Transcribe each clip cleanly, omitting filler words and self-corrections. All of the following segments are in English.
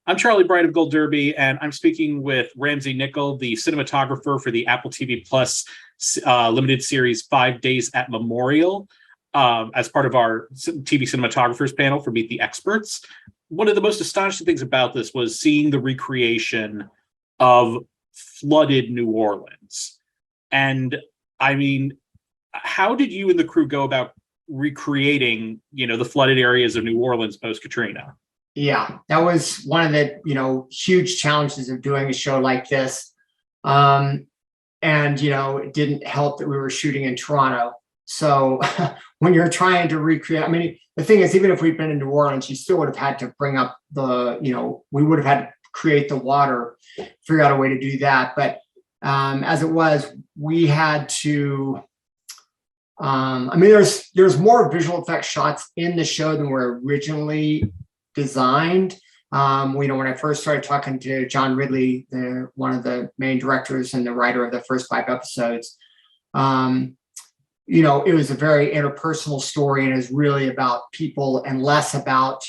I'm Charlie Bright of Gold Derby, and I'm speaking with Ramsey Nickell, the cinematographer for the Apple TV Plus limited series 5 Days at Memorial, as part of our TV cinematographers panel for Meet the Experts. One of the most astonishing things about this was seeing the recreation of flooded New Orleans. And I mean, how did you and the crew go about recreating, the flooded areas of New Orleans post-Katrina? Yeah, that was one of the, huge challenges of doing a show like this. And, it didn't help that we were shooting in Toronto. So when you're trying to recreate, the thing is, even if we'd been in New Orleans, you still would have had to bring up we would have had to create the water, figure out a way to do that. But as it was, we had to, there's more visual effects shots in the show than were originally designed. When I first started talking to John Ridley, one of the main directors and the writer of the first 5 episodes, it was a very interpersonal story, and it was really about people and less about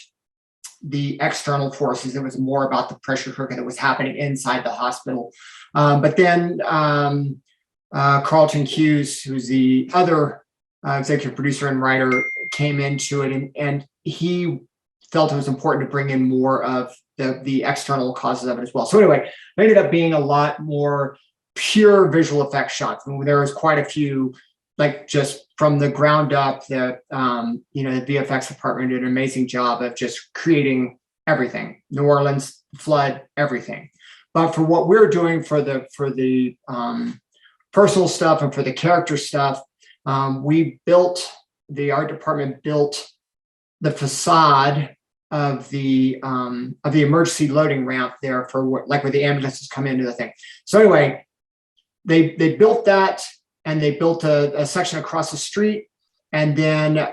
the external forces. It was more about the pressure cooker that was happening inside the hospital. But then Carlton Hughes, who's the other executive producer and writer, came into it, and he felt it was important to bring in more of the external causes of it as well. So anyway, it ended up being a lot more pure visual effects shots. There was quite a few, like just from the ground up, the VFX department did an amazing job of just creating everything. New Orleans, flood, everything. But for what we're doing for the personal stuff and for the character stuff, the art department built the facade of the emergency loading ramp there for where the ambulances come into the thing. So anyway, they built that, and they built a section across the street, and then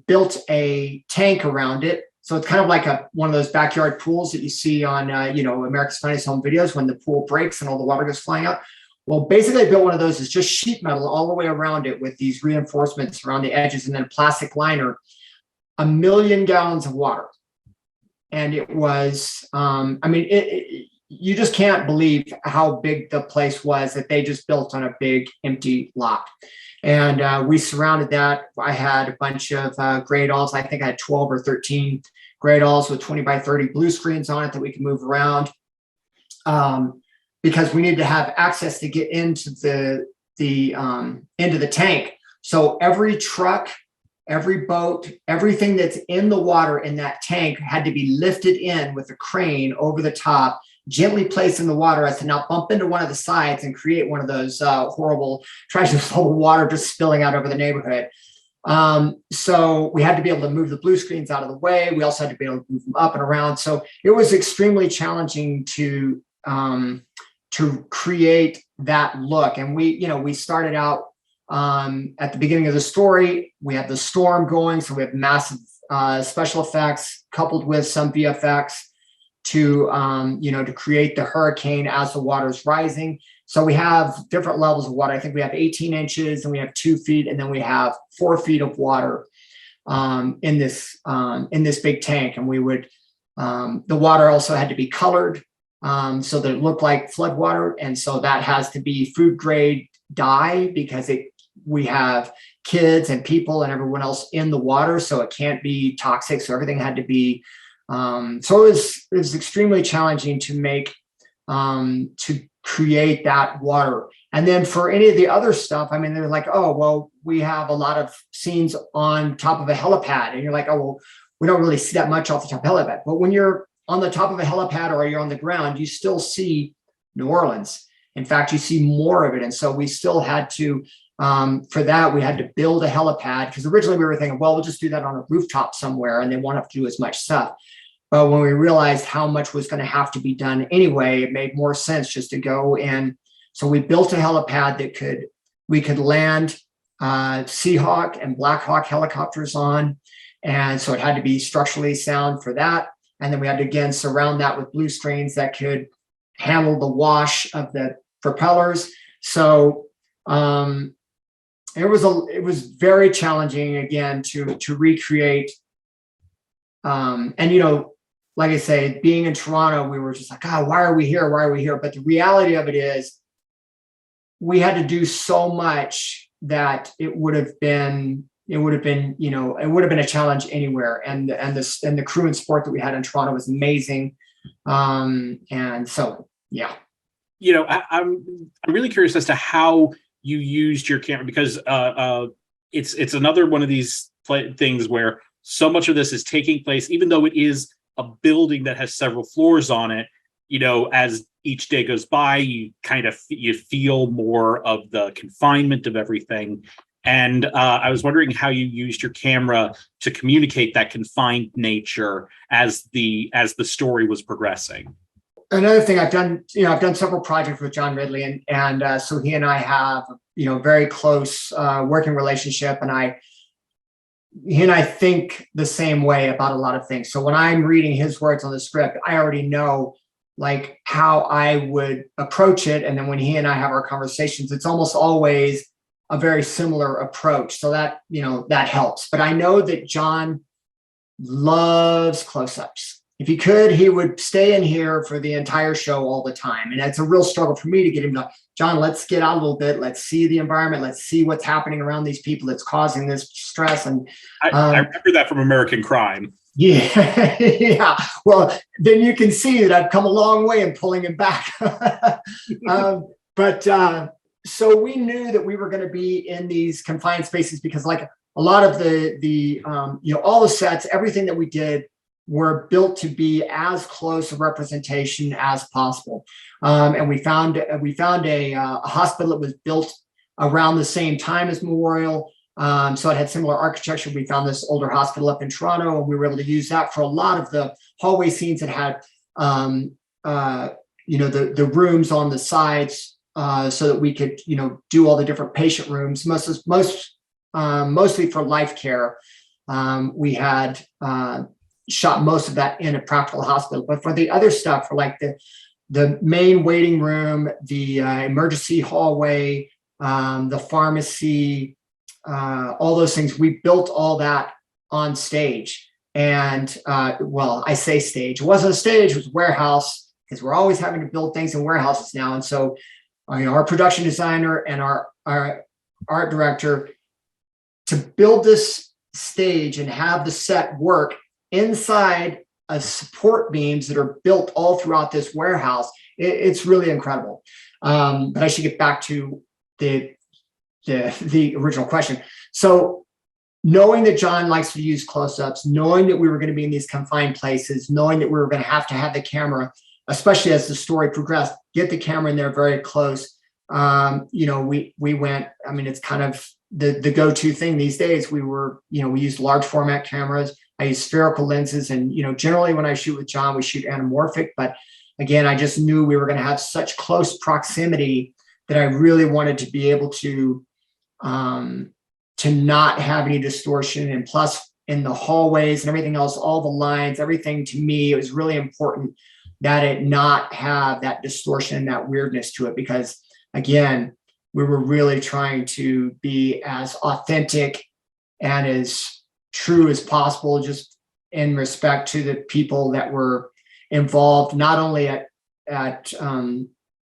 built a tank around it. So it's kind of like one of those backyard pools that you see on America's Funniest Home Videos when the pool breaks and all the water goes flying out. Well, basically, they built one of those. It's just sheet metal all the way around it with these reinforcements around the edges, and then a plastic liner. 1 million gallons of water. And it was, you just can't believe how big the place was that they just built on a big empty lot. And we surrounded that. I had a bunch of gray dolls. I think I had 12 or 13 gray dolls with 20 by 30 blue screens on it that we could move around. Because we needed to have access to get into the tank. So every truck, every boat, everything that's in the water in that tank had to be lifted in with a crane over the top, gently placed in the water as to not bump into one of the sides and create one of those horrible tragedies of water just spilling out over the neighborhood. So we had to be able to move the blue screens out of the way. We also had to be able to move them up and around. So it was extremely challenging to create that look. And we started out at the beginning of the story. We had the storm going, so we have massive special effects coupled with some VFX to create the hurricane as the water is rising. So we have different levels of water. I think we have 18 inches, and we have 2 feet, and then we have 4 feet of water in this big tank. And we would the water also had to be colored so that it looked like flood water, and so that has to be food grade dye because we have kids and people and everyone else in the water, so it can't be toxic. So everything had to be, so it was extremely challenging to make, to create that water. And then for any of the other stuff, they're like, oh, well, we have a lot of scenes on top of a helipad. And you're like, oh, well, we don't really see that much off the top of a helipad. But when you're on the top of a helipad or you're on the ground, you still see New Orleans. In fact, you see more of it. And so we still had to, for that, we had to build a helipad, because originally we were thinking, well, we'll just do that on a rooftop somewhere and they won't have to do as much stuff. But when we realized how much was going to have to be done anyway, it made more sense just to go in. So we built a helipad that we could land Seahawk and Black Hawk helicopters on. And so it had to be structurally sound for that. And then we had to, again, surround that with blue screens that could handle the wash of the propellers. So it was very challenging, again, to recreate. And like I say, being in Toronto, we were just like, God, why are we here? Why are we here? But the reality of it is we had to do so much that it would have been, it would have been a challenge anywhere. And the crew and support that we had in Toronto was amazing. And so, yeah. I'm really curious as to how you used your camera, because it's another one of these things where so much of this is taking place, even though it is a building that has several floors on it. As each day goes by, you feel more of the confinement of everything. And I was wondering how you used your camera to communicate that confined nature as the story was progressing. Another thing I've done, I've done several projects with John Ridley, and so he and I have, very close working relationship, and he and I think the same way about a lot of things. So when I'm reading his words on the script, I already know like how I would approach it, and then when he and I have our conversations, it's almost always a very similar approach. So that that helps. But I know that John loves close-ups. If he could, he would stay in here for the entire show all the time. And it's a real struggle for me to get him to, John, let's get out a little bit. Let's see the environment. Let's see what's happening around these people that's causing this stress. And I remember that from American Crime. Yeah. Yeah. Well, then you can see that I've come a long way in pulling him back. So we knew that we were going to be in these confined spaces because like a lot of all the sets, everything that we did were built to be as close a representation as possible. And we found a hospital that was built around the same time as Memorial. So it had similar architecture. We found this older hospital up in Toronto, and we were able to use that for a lot of the hallway scenes that had, the rooms on the sides, so that we could, do all the different patient rooms. Mostly for life care. We had shot most of that in a practical hospital, but for the other stuff, for like the main waiting room, the emergency hallway, the pharmacy, all those things, we built all that on stage. And I say stage, it wasn't a stage, it was a warehouse, because we're always having to build things in warehouses now. And so our production designer and our art director, to build this stage and have the set work inside of support beams that are built all throughout this warehouse, it's really incredible. But I should get back to the original question. So knowing that John likes to use close-ups, knowing that we were going to be in these confined places, knowing that we were going to have the camera, especially as the story progressed, get the camera in there very close. We went, it's kind of the go-to thing these days. We used large format cameras. I use spherical lenses, and generally when I shoot with John, we shoot anamorphic. But again, I just knew we were going to have such close proximity that I really wanted to be able to not have any distortion. And plus, in the hallways and everything else, all the lines, everything, to me, it was really important that it not have that distortion, that weirdness to it, because again, we were really trying to be as authentic and as true as possible, just in respect to the people that were involved, not only at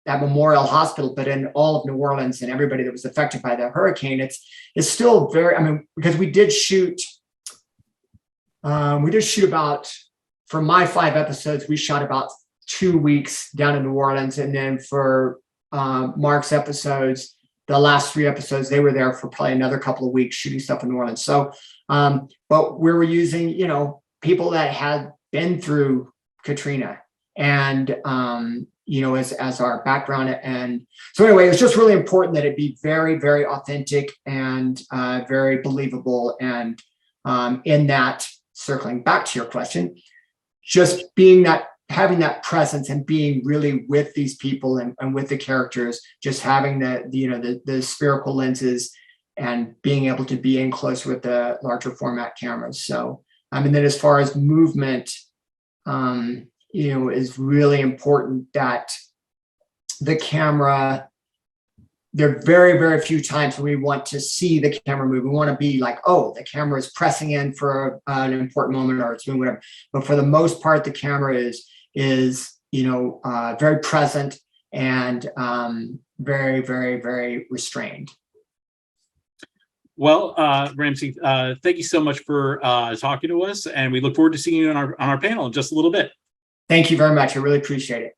Memorial Hospital, but in all of New Orleans and everybody that was affected by the hurricane. It's still very, because we did shoot about, for my 5 episodes, we shot about 2 weeks down in New Orleans. And then for Mark's episodes, the last 3 episodes, they were there for probably another couple of weeks shooting stuff in New Orleans. So, but we were using, people that had been through Katrina and, as our background. And so anyway, it was just really important that it be very, very authentic and very believable. And in that, circling back to your question, just being that, having that presence and being really with these people and with the characters, just having the spherical lenses and being able to be in close with the larger format cameras. So, and then as far as movement, is really important that the camera there are very, very few times when we want to see the camera move. We want to be like, oh, the camera is pressing in for an important moment, or it's doing whatever. But for the most part, the camera is very present and very, very, very restrained. Well, Ramsey, thank you so much for talking to us, and we look forward to seeing you on our panel in just a little bit. Thank you very much. I really appreciate it.